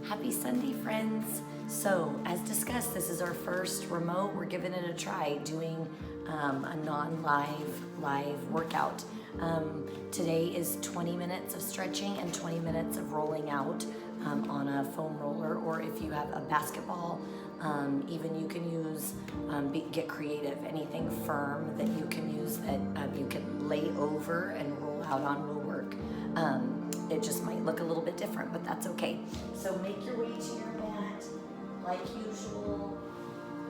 Happy Sunday, friends. So, as discussed, this is our first remote. We're giving it a try, doing a live workout. Today is 20 minutes of stretching and 20 minutes of rolling out on a foam roller, or if you have a basketball, even you can use, get creative, anything firm that you can use that you can lay over and roll out on will work. It just might look a little bit different, but that's okay. So make your way to your mat. Like usual,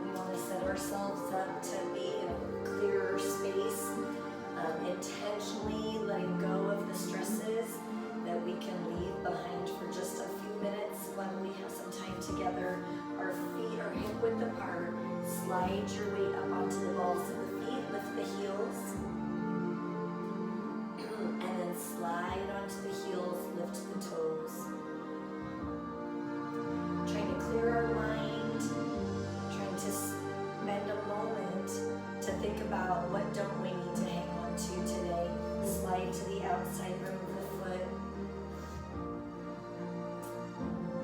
we want to set ourselves up to be in a clearer space, intentionally letting go of the stresses that we can leave behind for just a few minutes when we have some time together. Our feet are hip width apart. Slide your weight up onto the balls of the feet, lift the heels, and then slide onto the heels, lift the toes. Trying to clear our mind, trying to spend a moment to think about what don't we need to hang on to today. Slide to the outside rim of the foot,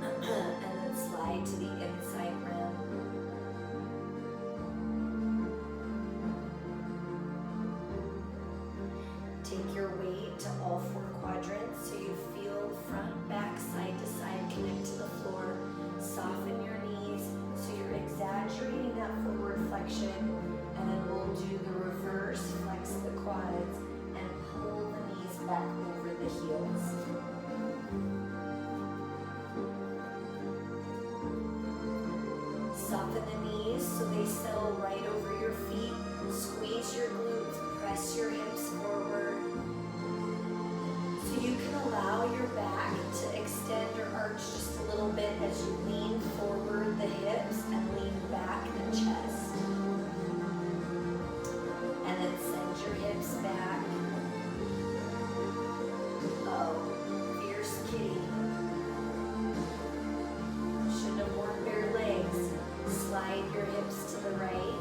and then slide to the inside rim. Take your weight to all four quadrants so you feel front, back, side to side, connect to the floor. Soften your knees so you're exaggerating that forward flexion, and then we'll do the reverse, flex the quads and pull the knees back over the heels. Soften the knees so they settle right over your feet. Squeeze your glutes, press your hips forward. So you can allow your back to extend or arch just a little bit as you lean forward the hips and lean back the chest. And then send your hips back. Oh, fierce kitty. Shouldn't have worn bare legs. Slide your hips to the right.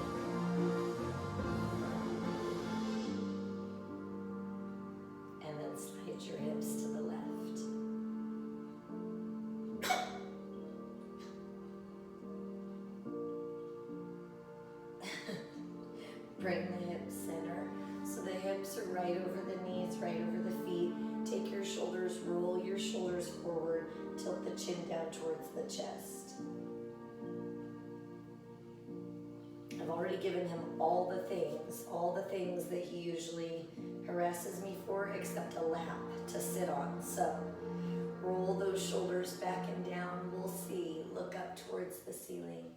And then slide your hips to the left. Bring the hips center. So the hips are right over the knees, right over the feet. Take your shoulders, roll your shoulders forward, tilt the chin down towards the chest. I've already given him all the things that he usually harasses me for, except a lap to sit on. So roll those shoulders back and down. We'll see. Look up towards the ceiling.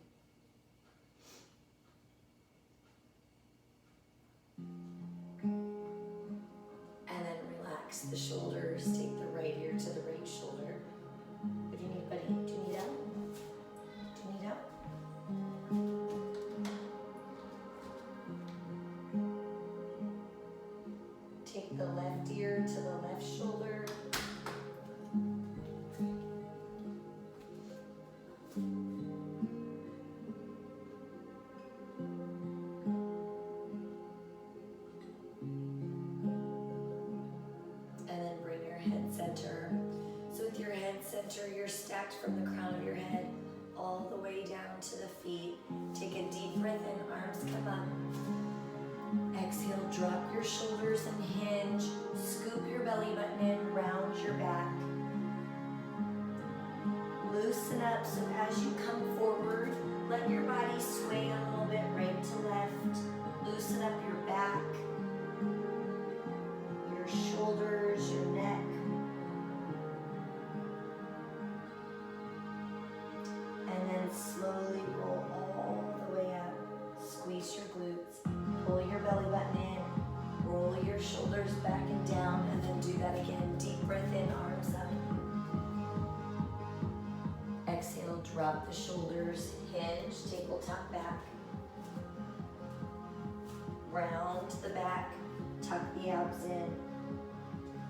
And then relax the shoulders. Take the right ear to the right shoulder. If you need, buddy, do you need help? Do you need help? Take the left ear to the left shoulder. And then bring your head center. So with your head center, you're stacked from the crown of your head all the way down to the feet. Take a deep breath in, arms come up. Exhale, drop your shoulders and hinge. Scoop your belly button in, round your back. Loosen up, so as you come forward, let your body sway a little bit right to left. Loosen up your back, your shoulders, your neck. And then slowly roll all the way up. Squeeze your glutes. Pull your belly button in, roll your shoulders back and down, and then do that again. Deep breath in, arms up. Exhale, drop the shoulders, hinge, tabletop back. Round the back, tuck the abs in.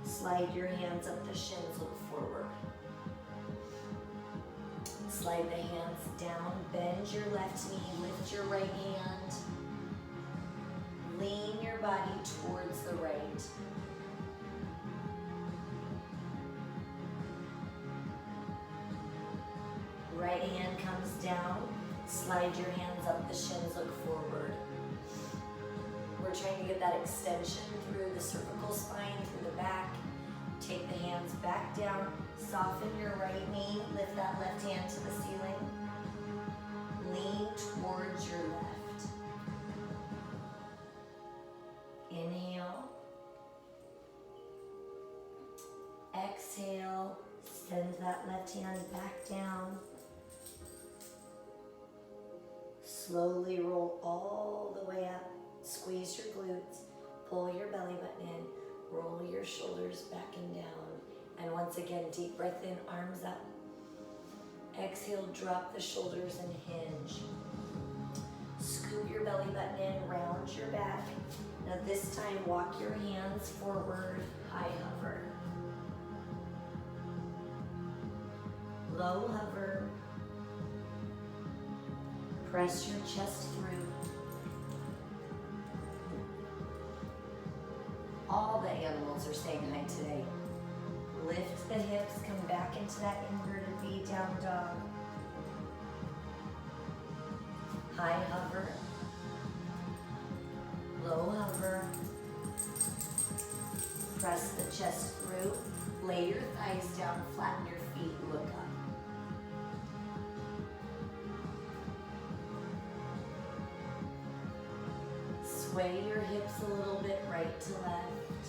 Slide your hands up the shins, look forward. Slide the hands down, bend your left knee, lift your right hand. Lean your body towards the right. Right hand comes down. Slide your hands up the shins, look forward. We're trying to get that extension through the cervical spine, through the back. Take the hands back down. Soften your right knee. Lift that left hand to the ceiling. Lean towards your left. Inhale. Exhale. Send that left hand back down. Slowly roll all the way up. Squeeze your glutes. Pull your belly button in. Roll your shoulders back and down. And once again, deep breath in, arms up. Exhale, drop the shoulders and hinge. Scoop your belly button in, round your back. Now this time, walk your hands forward, high hover. Low hover. Press your chest through. All the animals are saying hi today. Lift the hips, come back into that inverted V, down dog. High hover. Low hover. Press the chest through. Lay your thighs down, flatten your feet, look up. Sway your hips a little bit, right to left.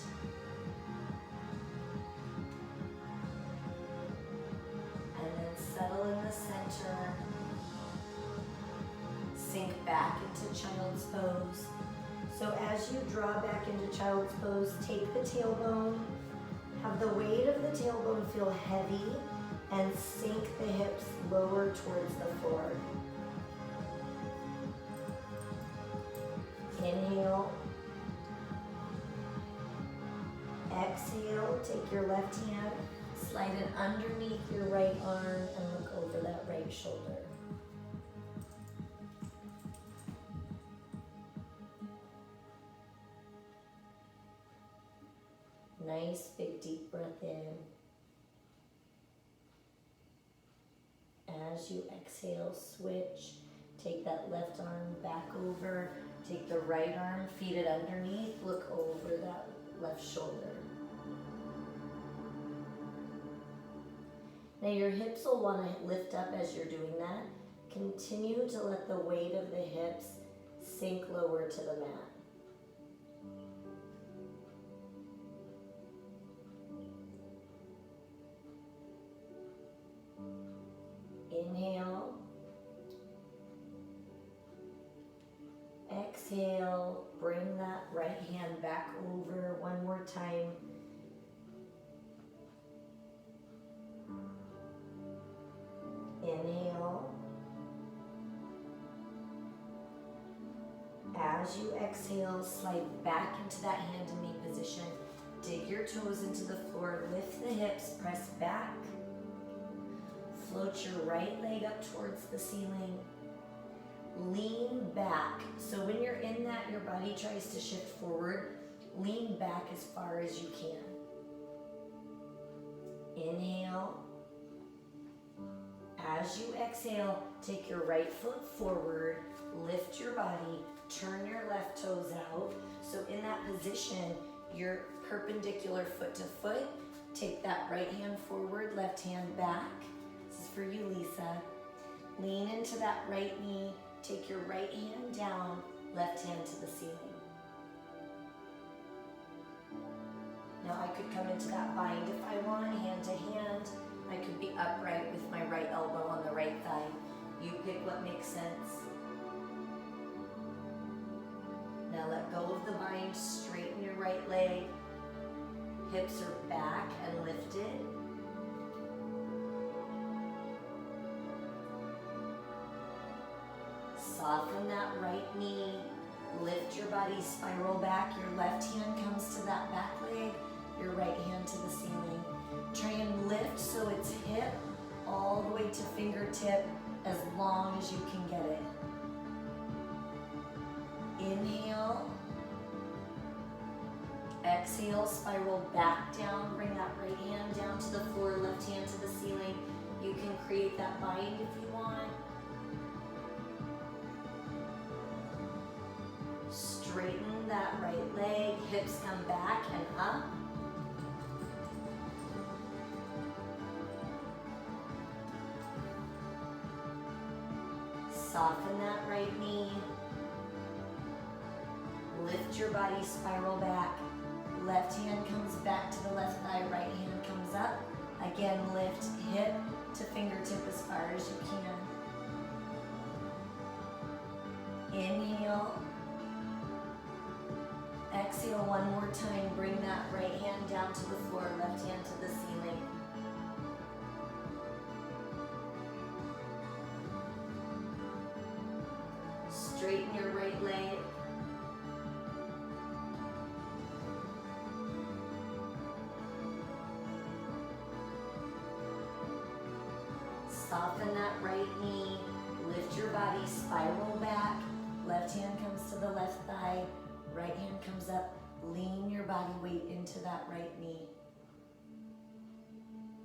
And then settle in the center. Sink back into child's pose. So as you draw back into child's pose, take the tailbone. Have the weight of the tailbone feel heavy and sink the hips lower towards the floor. Inhale. Exhale, take your left hand, slide it underneath your right arm and look over that right shoulder. Nice big deep breath in. As you exhale, switch. Take that left arm back over. Take the right arm, feed it underneath, look over that left shoulder. Now your hips will want to lift up as you're doing that. Continue to let the weight of the hips sink lower to the mat. Inhale. Exhale, bring that right hand back over one more time. Inhale. As you exhale, slide back into that hand and knee position. Dig your toes into the floor, lift the hips, press back. Float your right leg up towards the ceiling. Lean back. So when you're in that, your body tries to shift forward. Lean back as far as you can. Inhale. As you exhale, take your right foot forward, lift your body, turn your left toes out. So in that position, you're perpendicular foot to foot. Take that right hand forward, left hand back. This is for you, Lisa. Lean into that right knee. Take your right hand down, left hand to the ceiling. Now I could come into that bind if I want, hand to hand. I could be upright with my right elbow on the right thigh. You pick what makes sense. Now let go of the bind, straighten your right leg. Hips are back and lifted. Soften that right knee. Lift your body, spiral back. Your left hand comes to that back leg. Your right hand to the ceiling. Try and lift so it's hip all the way to fingertip as long as you can get it. Inhale. Exhale, spiral back down. Bring that right hand down to the floor, left hand to the ceiling. You can create that that bind if you want. Straighten that right leg, hips come back and up. Soften that right knee. Lift your body, spiral back. Left hand comes back to the left thigh, right hand comes up. Again, lift hip to fingertip as far as you can. Inhale. Exhale one more time. Bring that right hand down to the floor, left hand to the ceiling. Straighten your right leg. Soften that right knee. Lift your body, spiral back. Left hand comes to the left thigh. Right hand comes up. Lean your body weight into that right knee.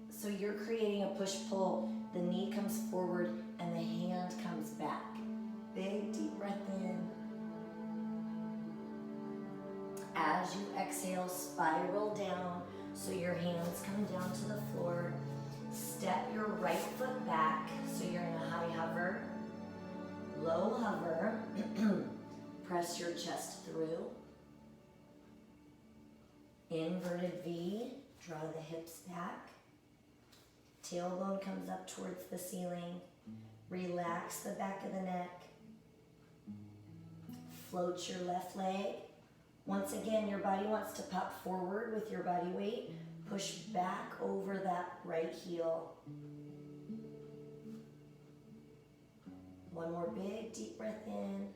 So you're creating a push-pull. The knee comes forward and the hand comes back. Big deep breath in. As you exhale, spiral down so your hands come down to the floor. Step your right foot back so you're in a high hover. Low hover. Press your chest through. Inverted V. Draw the hips back. Tailbone comes up towards the ceiling. Relax the back of the neck. Float your left leg. Once again, your body wants to pop forward with your body weight. Push back over that right heel. One more big deep breath in.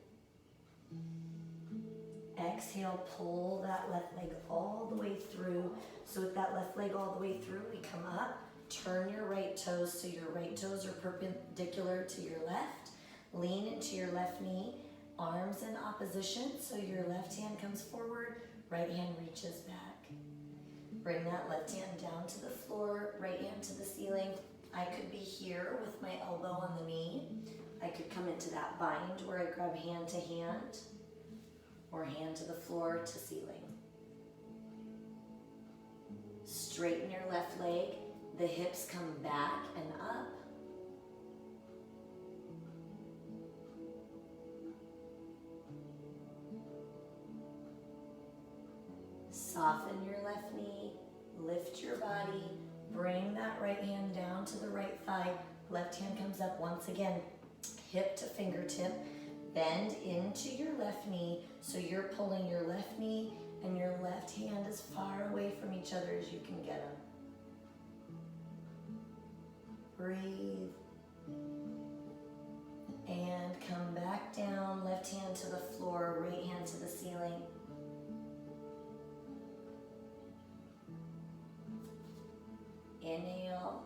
Exhale, pull that left leg all the way through. So with that left leg all the way through, we come up. Turn your right toes so your right toes are perpendicular to your left. Lean into your left knee. Arms in opposition, so your left hand comes forward, right hand reaches back. Bring that left hand down to the floor, right hand to the ceiling. I could be here with my elbow on the knee. I could come into that bind where I grab hand to hand, or hand to the floor to ceiling. Straighten your left leg. The hips come back and up. Soften your left knee, lift your body, bring that right hand down to the right thigh, left hand comes up once again, hip to fingertip, bend into your left knee, so you're pulling your left knee and your left hand as far away from each other as you can get them. Breathe. And come back down, left hand to the floor, right hand to the ceiling. Inhale.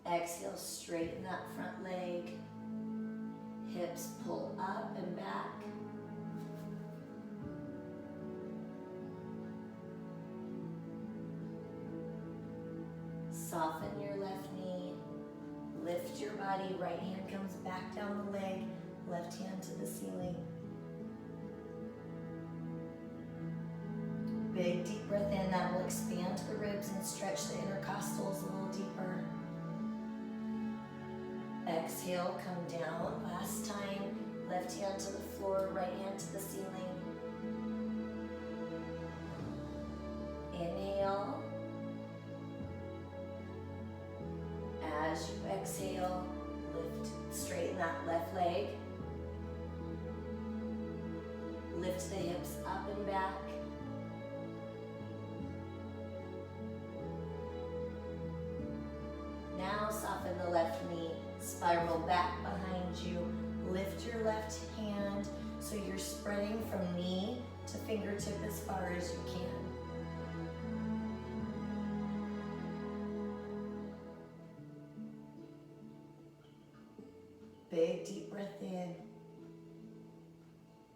Exhale, straighten that front leg. Hips pull up and back. Soften your left knee. Lift your body. Right hand comes back down the leg. Left hand to the ceiling. Big deep breath in. That will expand the ribs and stretch the intercostals a little deeper. Exhale, come down. Last time. Left hand to the floor, right hand to the ceiling. Inhale. As you exhale, lift, straighten that left leg. Lift the hips up and back. Now soften the left knee, spiral back behind you. Lift your left hand so you're spreading from knee to fingertip as far as you can. Big deep breath in.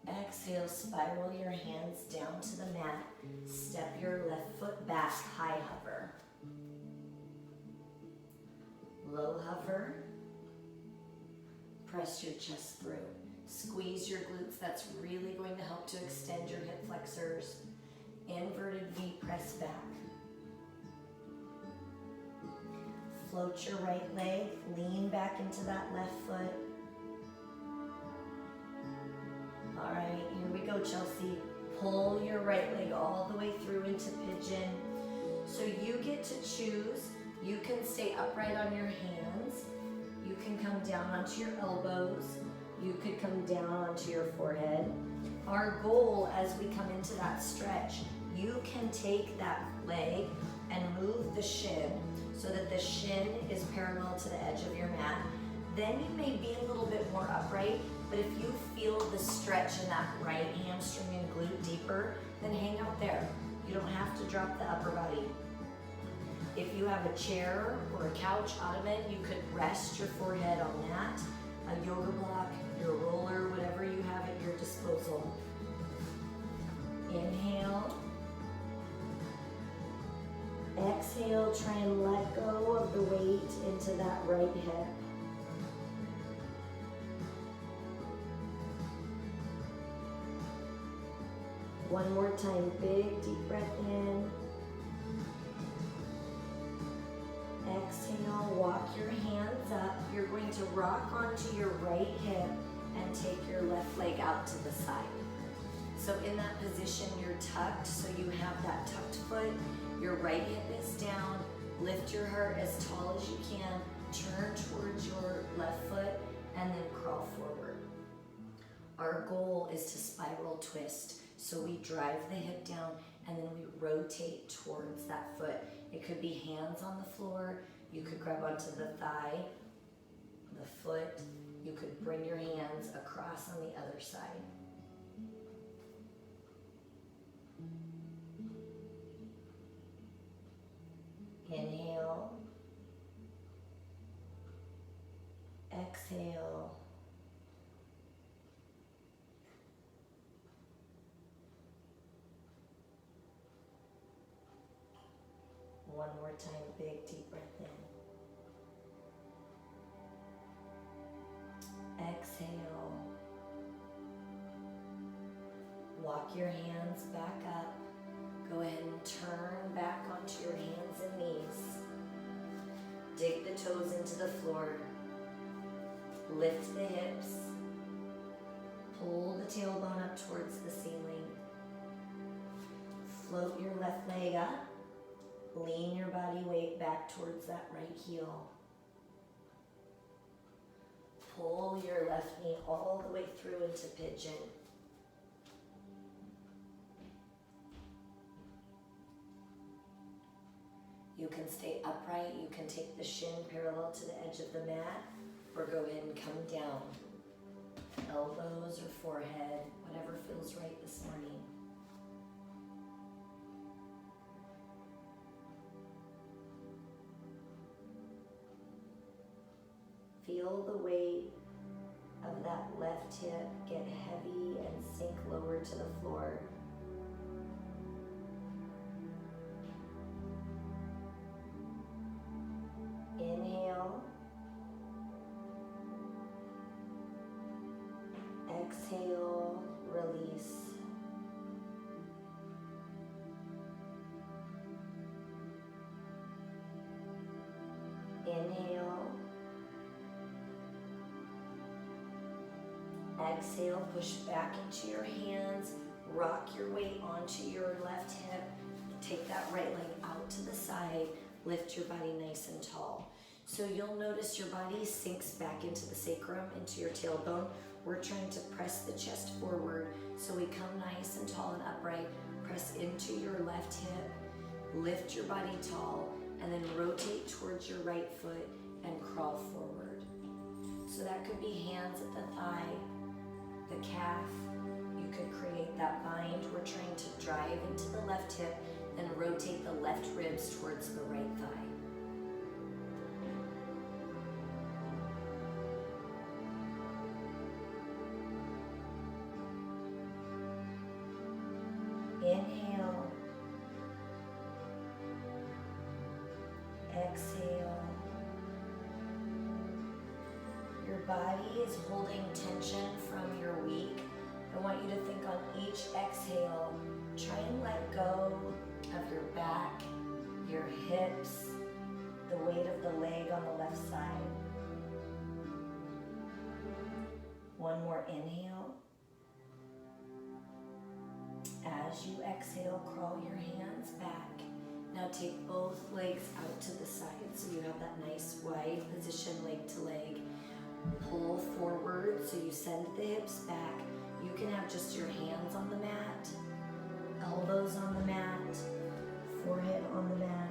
Exhale, spiral your hands down to the mat. Step your left foot back, high hover. Low hover. Press your chest through. Squeeze your glutes. That's really going to help to extend your hip flexors. Inverted V, press back. Float your right leg. Lean back into that left foot. All right, here we go, Chelsea. Pull your right leg all the way through into pigeon. So you get to choose. You can stay upright on your hands. You can come down onto your elbows. You could come down onto your forehead. Our goal as we come into that stretch, you can take that leg and move the shin so that the shin is parallel to the edge of your mat. Then you may be a little bit more upright, but if you feel the stretch in that right hamstring and glute deeper, then hang out there. You don't have to drop the upper body. If you have a chair or a couch ottoman, you could rest your forehead on that, a yoga block, your roller, whatever you have at your disposal. Inhale. Exhale, try and let go of the weight into that right hip. One more time, big deep breath in. Exhale, walk your hands up. You're going to rock onto your right hip and take your left leg out to the side. So in that position, you're tucked, so you have that tucked foot. Your right hip is down. Lift your heart as tall as you can. Turn towards your left foot and then crawl forward. Our goal is to spiral twist. So we drive the hip down and then we rotate towards that foot. It could be hands on the floor. You could grab onto the thigh, the foot. You could bring your hands across on the other side. Inhale. Exhale. One more time, big deep breath in. Exhale. Walk your hands back up. Go ahead and turn back onto your hands and knees. Dig the toes into the floor. Lift the hips. Pull the tailbone up towards the ceiling. Float your left leg up. Lean your body weight back towards that right heel. Pull your left knee all the way through into pigeon. You can stay upright. You can take the shin parallel to the edge of the mat, or go ahead and come down. Elbows or forehead, whatever feels right this morning. Feel the weight of that left hip get heavy and sink lower to the floor. Inhale. Exhale, release. Inhale. Exhale, push back into your hands, rock your weight onto your left hip, take that right leg out to the side, lift your body nice and tall. So you'll notice your body sinks back into the sacrum, into your tailbone. We're trying to press the chest forward, so we come nice and tall and upright, press into your left hip, lift your body tall, and then rotate towards your right foot and crawl forward. So that could be hands at the thigh, the calf. You could create that bind. We're trying to drive into the left hip, then rotate the left ribs towards the right thigh. Inhale. Exhale. body is holding tension from your week, I want you to think on each exhale, try and let go of your back, your hips, the weight of the leg on the left side. One more inhale. As you exhale, crawl your hands back. Now take both legs out to the side so you have that nice wide position, leg to leg. Pull forward so you send the hips back. You can have just your hands on the mat, elbows on the mat, forehead on the mat.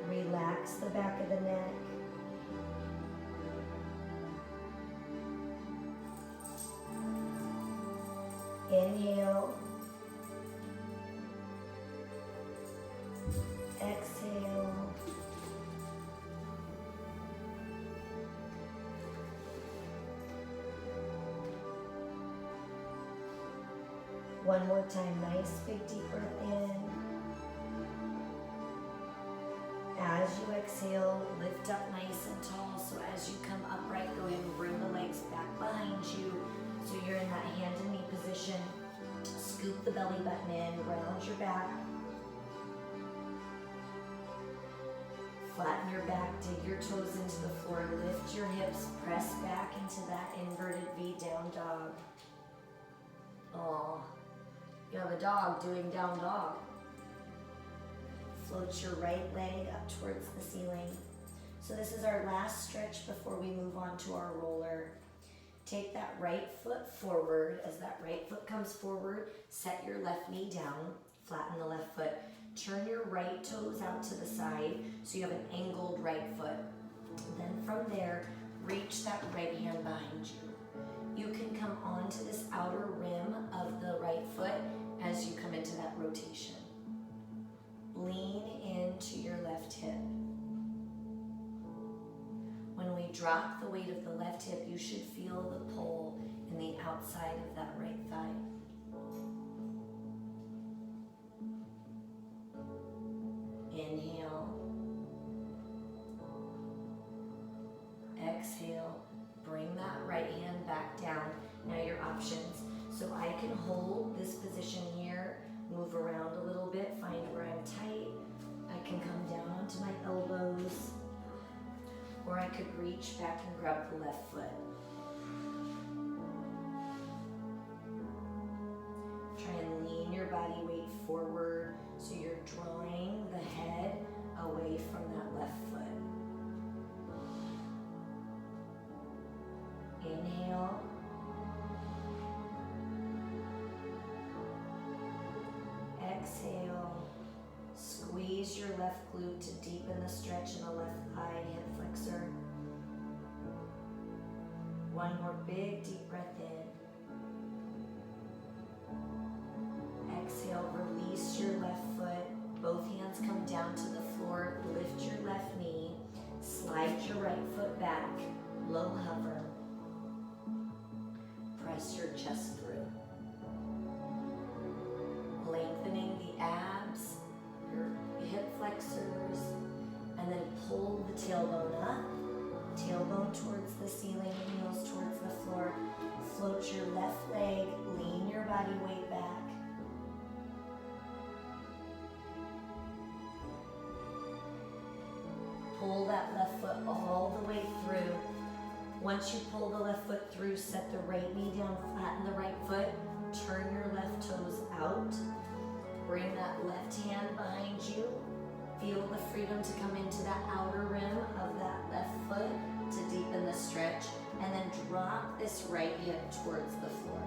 Relax the back of the neck. Inhale. Exhale. One more time, nice big deep breath in. As you exhale, lift up nice and tall. So as you come upright, go ahead and bring the legs back behind you. So you're in that hand and knee position. Scoop the belly button in, round your back. Flatten your back, dig your toes into the floor, lift your hips, press back into that inverted V, down dog. Oh, you have a dog doing down dog. Float your right leg up towards the ceiling. So this is our last stretch before we move on to our roller. Take that right foot forward. As that right foot comes forward, set your left knee down, flatten the left foot. Turn your right toes out to the side so you have an angled right foot. Then from there, reach that right hand behind you. You can come onto this outer rim of the right foot as you come into that rotation. Lean into your left hip. When we drop the weight of the left hip, you should feel the pull in the outside of that right thigh. Inhale. Exhale. Bring that right hand back down. Now your options. So I can hold this position here, move around a little bit, find where I'm tight. I can come down onto my elbows, or I could reach back and grab the left foot. Try and lean your body weight forward so you're drawing the head away from that left foot. Inhale. Exhale. Squeeze your left glute to deepen the stretch in the left thigh, hip flexor. One more big deep breath in. Exhale, release your left foot. Both hands come down to the floor. Lift your left knee. Slide your right foot back. Low hover. Press your chest through. Lengthening the abs, your hip flexors, and then pull the tailbone up. Tailbone towards the ceiling, heels towards the floor. Float your left leg, lean your body weight back. Pull that left foot all the way through. Once you pull the left foot through, set the right knee down, flatten the right foot, turn your left toes out. Bring that left hand behind you. Feel the freedom to come into that outer rim of that left foot to deepen the stretch, and then drop this right hip towards the floor.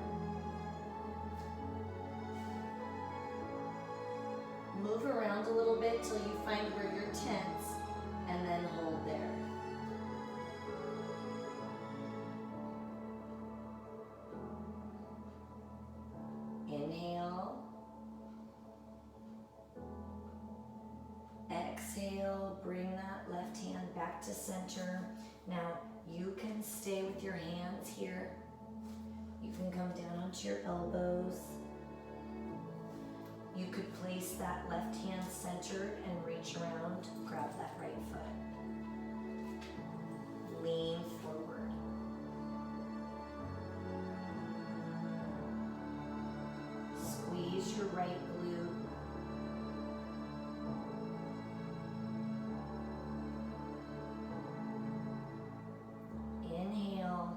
Move around a little bit till you find where you're tense, and then hold there. Inhale. Exhale, bring that left hand back to center. Now you can stay with your hands here. You can come down onto your elbows. You could place that left hand centered and reach around, grab that right foot. Lean forward. Squeeze your right glute. Inhale.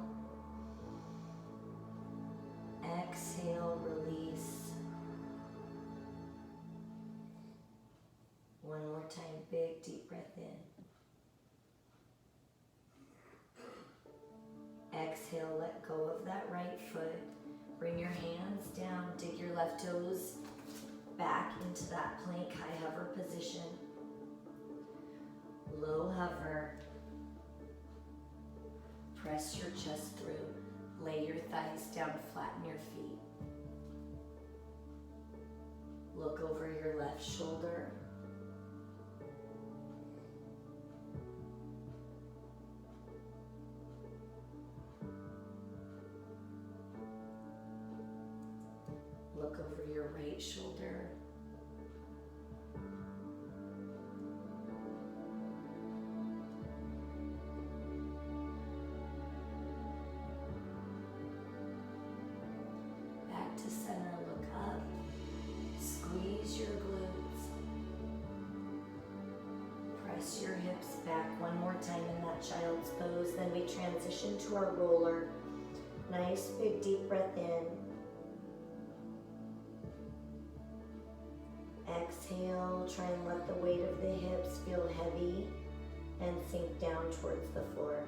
Exhale, release. One more time, big deep breath in. Exhale, let go of that right foot. Bring your hands down, dig your left toes back into that plank high hover position. Low hover. Press your chest through. Lay your thighs down, flatten your feet. Look over your left shoulder. Look over your right shoulder. Back to center, look up. Squeeze your glutes. Press your hips back one more time in that child's pose. Then we transition to our roller. Nice big deep breath in. Exhale, try and let the weight of the hips feel heavy and sink down towards the floor.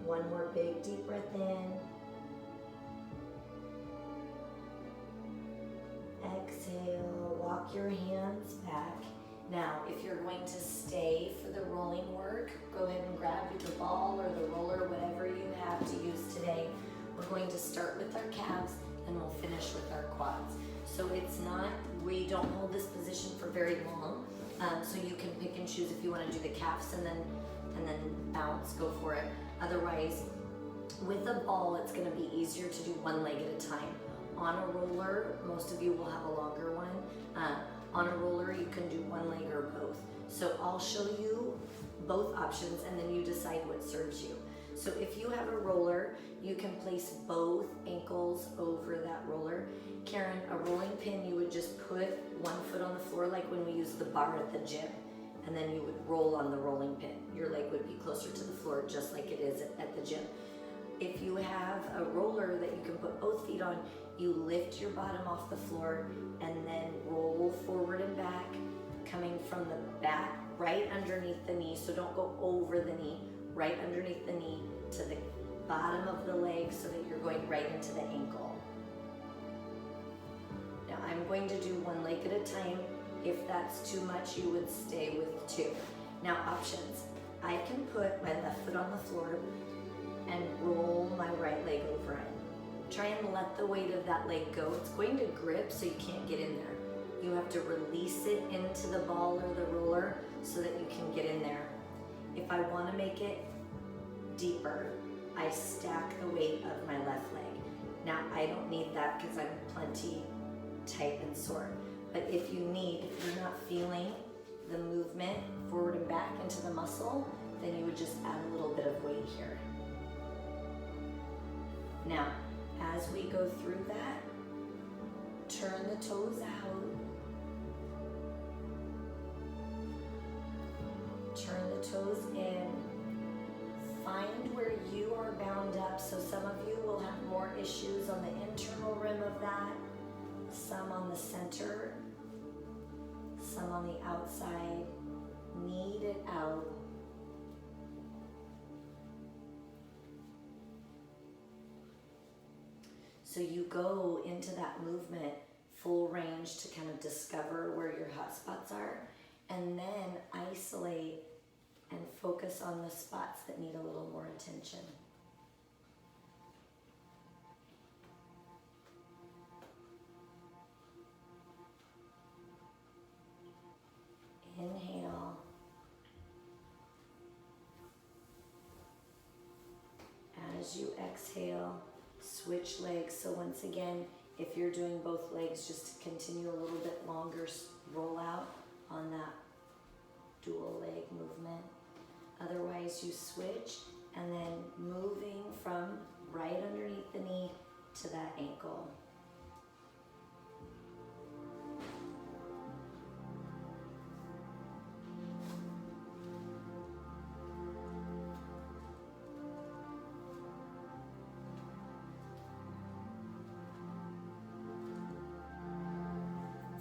One more big deep breath in. Exhale, walk your hands back. Now, if you're going to stay for the rolling work, go ahead and grab your ball or the roller, whatever you have to use today. We're going to start with our calves and we'll finish with our quads. So it's not, we don't hold this position for very long. So you can pick and choose if you want to do the calves and then bounce, go for it. Otherwise, with a ball, it's going to be easier to do one leg at a time. On a roller, most of you will have a longer one. On a roller, you can do one leg or both. So I'll show you both options and then you decide what serves you. So if you have a roller, you can place both ankles over that roller. Karen, a rolling pin, you would just put one foot on the floor like when we use the bar at the gym, and then you would roll on the rolling pin. Your leg would be closer to the floor just like it is at the gym. If you have a roller that you can put both feet on, you lift your bottom off the floor and then roll forward and back, coming from the back right underneath the knee. So don't go over the knee, right underneath the knee to the bottom of the leg so that you're going right into the ankle. Now I'm going to do one leg at a time. If that's too much, you would stay with two. Now options. I can put my left foot on the floor and roll my right leg over it. Try and let the weight of that leg go. It's going to grip so you can't get in there. You have to release it into the ball or the roller so that you can get in there. If I want to make it deeper, I stack the weight of my left leg. Now I don't need that because I'm plenty tight and sore. But if you're not feeling the movement forward and back into the muscle, then you would just add a little bit of weight here. Now, as we go through that, turn the toes out. Turn the toes in. Find where you are bound up. So some of you will have more issues on the internal rim of that, some on the center, some on the outside. Knead it out. So you go into that movement full range to kind of discover where your hot spots are, and then isolate and focus on the spots that need a little more attention. Inhale. exhale, switch legs. So once again, if you're doing both legs, just to continue a little bit longer, roll out on that dual leg movement. Otherwise, you switch and then moving from right underneath the knee to that ankle.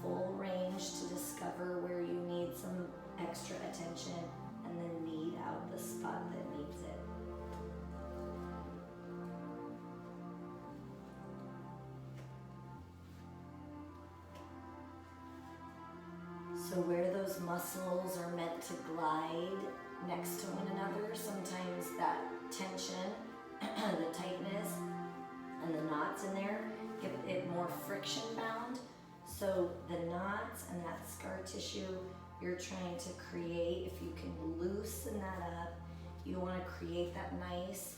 Full range to discover where you need some extra attention and then knead out the spot that needs it. So where those muscles are meant to glide next to one another, sometimes that tension, the tightness, and the knots in there give it more friction bound. So the knots and that scar tissue you're trying to create, if you can loosen that up, you want to create that nice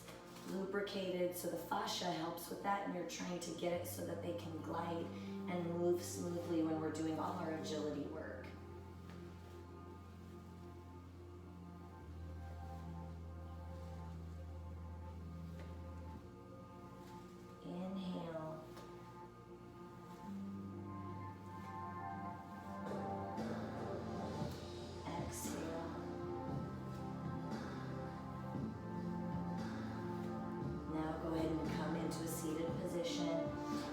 lubricated, so the fascia helps with that, and you're trying to get it so that they can glide and move smoothly when we're doing all our agility work. Inhale. Exhale. Now go ahead and come into a seated position.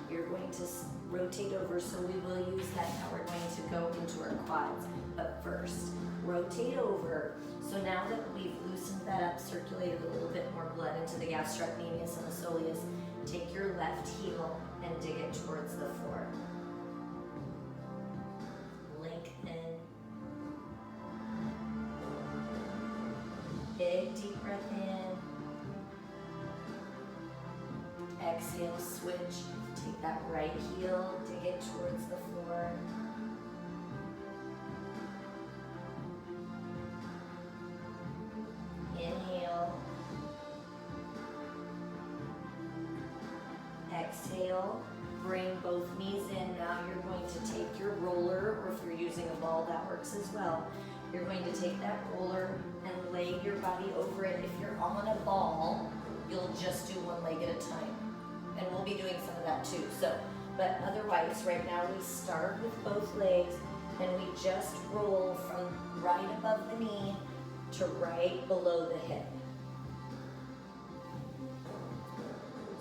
You're going to rotate over, so we will use that now. We're going to go into our quads, but first, rotate over. So now that we've loosened that up, circulated a little bit more blood into the gastrocnemius and the soleus, take your left heel and dig it towards the floor. Lengthen. Big deep breath in. Exhale, switch. Take that right heel, dig it towards the floor. Inhale. Exhale. Bring both knees in. Now you're going to take your roller, or if you're using a ball, that works as well. You're going to take that roller and lay your body over it. If you're on a ball, you'll just do one leg at a time. And we'll be doing some of that too. But otherwise, right now we start with both legs and we just roll from right above the knee to right below the hip.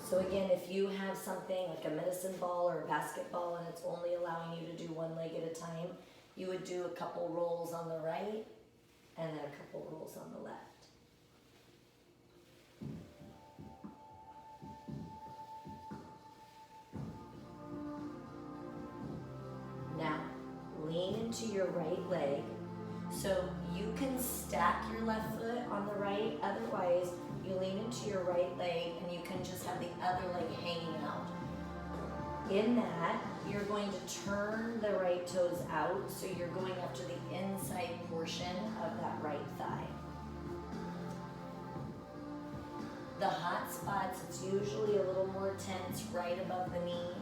So again, if you have something like a medicine ball or a basketball and it's only allowing you to do one leg at a time, you would do a couple rolls on the right and then a couple rolls on the left. Now, lean into your right leg. So you can stack your left foot on the right, otherwise you lean into your right leg and you can just have the other leg hanging out. In that, you're going to turn the right toes out, so you're going up to the inside portion of that right thigh. The hot spots, it's usually a little more tense right above the knee,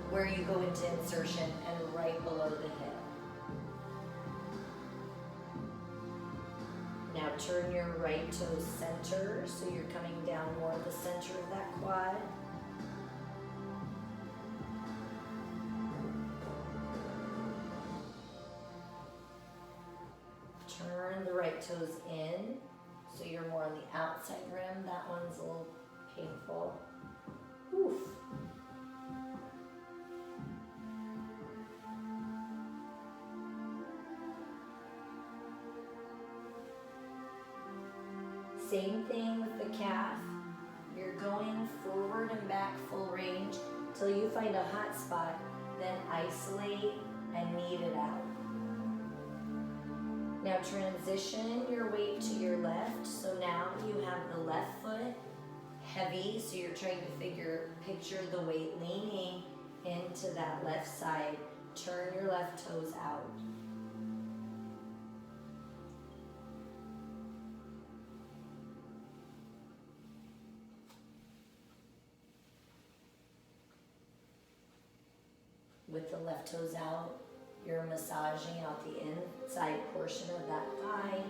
where you go into insertion, and right below the hip. Now turn your right toes center, so you're coming down more to the center of that quad. Turn the right toes in, so you're more on the outside rim. That one's a little painful. Oof. Same thing with the calf. You're going forward and back full range till you find a hot spot, then isolate and knead it out. Now transition your weight to your left. So now you have the left foot heavy, so you're trying to picture the weight leaning into that left side. Turn your left toes out. With the left toes out, you're massaging out the inside portion of that thigh.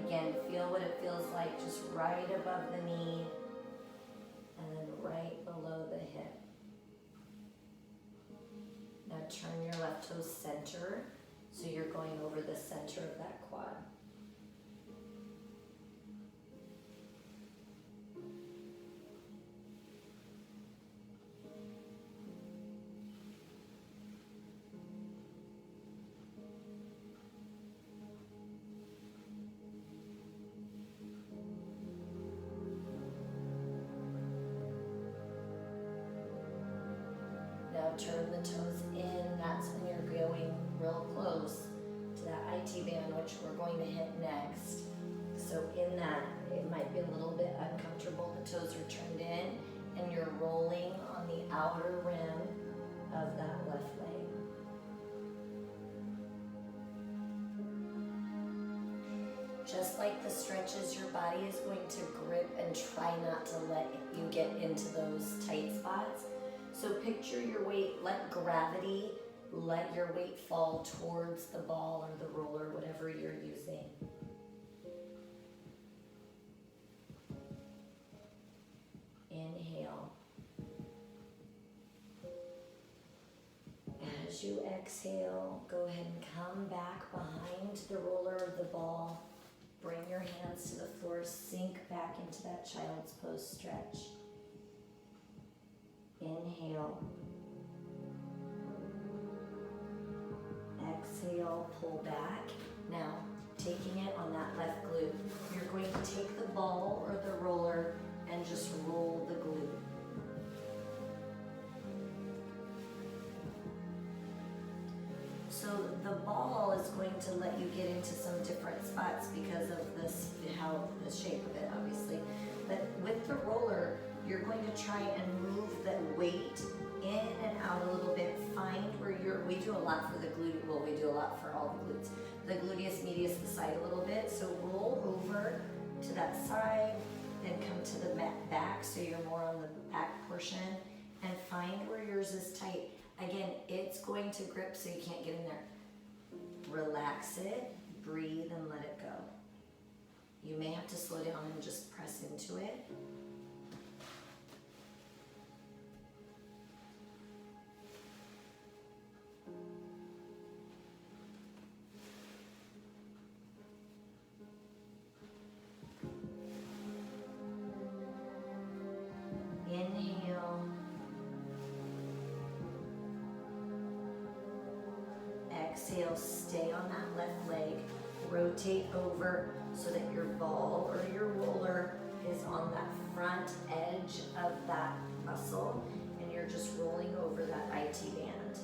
Again, feel what it feels like just right above the knee and then right below the hip. Now turn your left toe center, so you're going over the center of that quad. Now turn the toes in. That's when you're going real close to that IT band, which we're going to hit next. So in that, it might be a little bit uncomfortable. The toes are turned in and you're rolling on the outer rim of that left leg. Just like the stretches, your body is going to grip and try not to let you get into those tight spots. So picture your weight, let gravity, let your weight fall towards the ball or the roller, whatever you're using. Inhale. As you exhale, go ahead and come back behind the roller of the ball. Bring your hands to the floor, sink back into that child's pose stretch. Inhale. Exhale, pull back. Now, taking it on that left glute, you're going to take the ball or the roller and just roll the glute. So the ball is going to let you get into some different spots because of this, how the shape of it, obviously. But with the roller, you're going to try and move the weight in and out a little bit. Find where we do a lot for the glute, well, we do a lot for all the glutes. The gluteus medius, the side a little bit. So roll over to that side, then come to the back, so you're more on the back portion, and find where yours is tight. Again, it's going to grip so you can't get in there. Relax it, breathe, and let it go. You may have to slow down and just press into it. Inhale. Exhale, stay on that left leg. Rotate over so that your ball or your roller is on that front edge of that muscle, and you're just rolling over that IT band.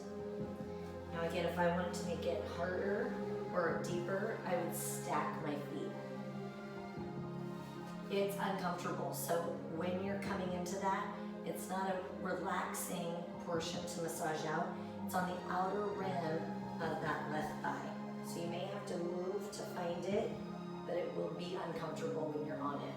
Now again, if I wanted to make it harder or deeper, I would stack my feet. It's uncomfortable, so when you're coming into that, it's not a relaxing portion to massage out. It's on the outer rim of that left thigh. So you may have to move to find it, but it will be uncomfortable when you're on it.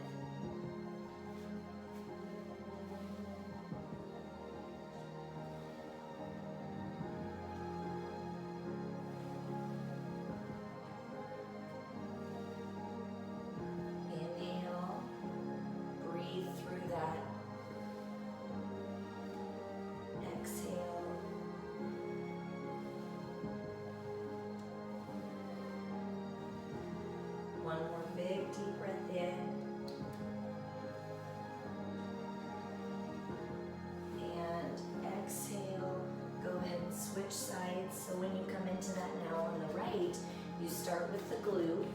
Inhale, breathe through that. Exhale. One more big deep breath in. And exhale. Go ahead and switch sides. So when you come into that now on the right, you start with the glute.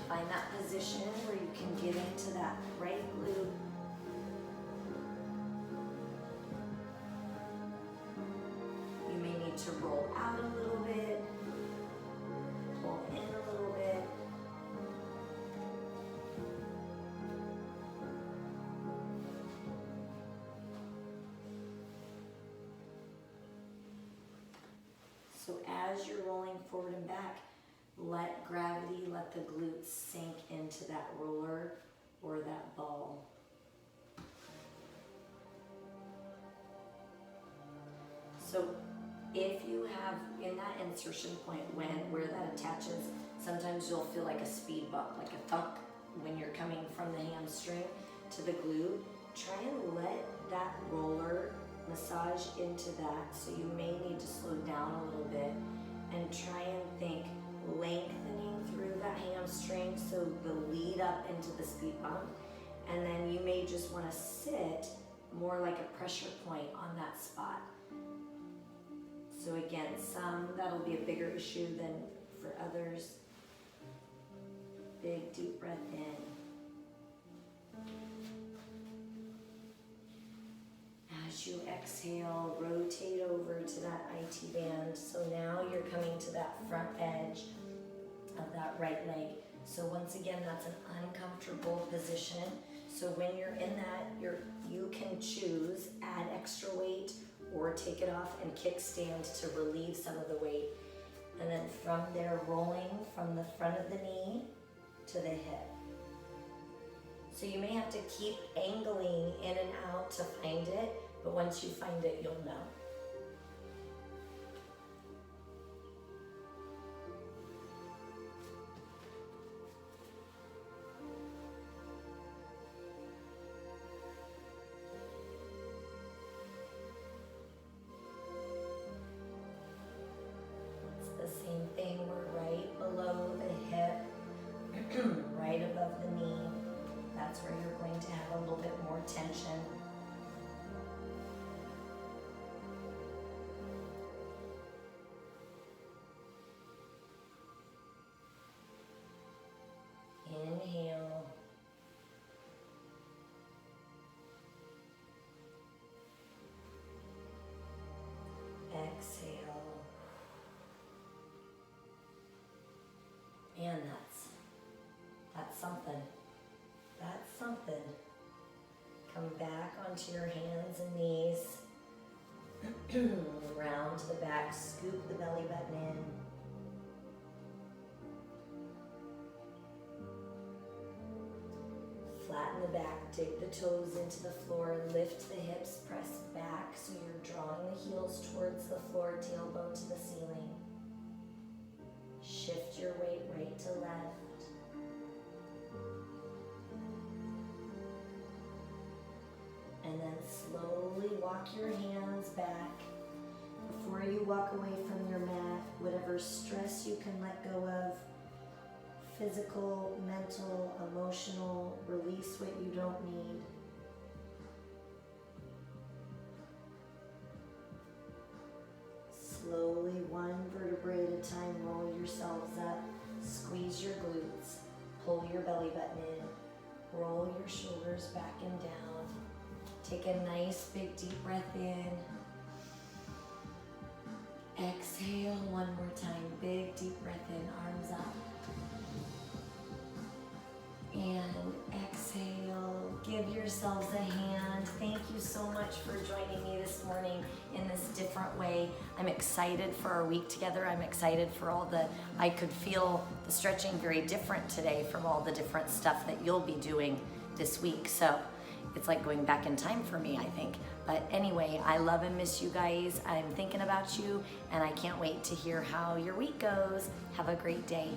Find that position where you can get into that right glute. You may need to roll out a little bit, pull in a little bit. So as you're rolling forward and back, let gravity, let the glutes sink into that roller or that ball. So if you have in that insertion point where that attaches, sometimes you'll feel like a speed bump, like a thunk when you're coming from the hamstring to the glute. Try and let that roller massage into that. So you may need to slow down a little bit and try and think lengthening through that hamstring, so the lead up into the speed bump. And then you may just want to sit more like a pressure point on that spot. So again, some that'll be a bigger issue than for others. Big deep breath in. As you exhale, rotate over to that IT band. So now you're coming to that front edge of that right leg. So once again, that's an uncomfortable position. So when you're in that, you can choose add extra weight or take it off and kickstand to relieve some of the weight. And then from there, rolling from the front of the knee to the hip. So you may have to keep angling in and out to find it, but once you find it, you'll know. The same thing, we're right below the hip, right above the knee. That's where you're going to have a little bit more tension. Inhale. Exhale. And that's something. That's something. Come back onto your hands and knees. Round to the back, scoop the belly button in. Flatten the back, dig the toes into the floor, lift the hips, press back so you're drawing the heels towards the floor, tailbone to the ceiling. Shift your weight right to left. And then slowly walk your hands back. Before you walk away from your mat, whatever stress you can let go of, physical, mental, emotional, release what you don't need. Slowly, one vertebrae at a time, roll yourselves up, squeeze your glutes, pull your belly button in, roll your shoulders back and down. Take a nice big deep breath in. Exhale one more time, big deep breath in, arms up. And exhale, give yourselves a hand. Thank you so much for joining me this morning in this different way. I'm excited for our week together. I'm excited for I could feel the stretching very different today from all the different stuff that you'll be doing this week. So it's like going back in time for me, I think. But anyway, I love and miss you guys. I'm thinking about you, and I can't wait to hear how your week goes. Have a great day.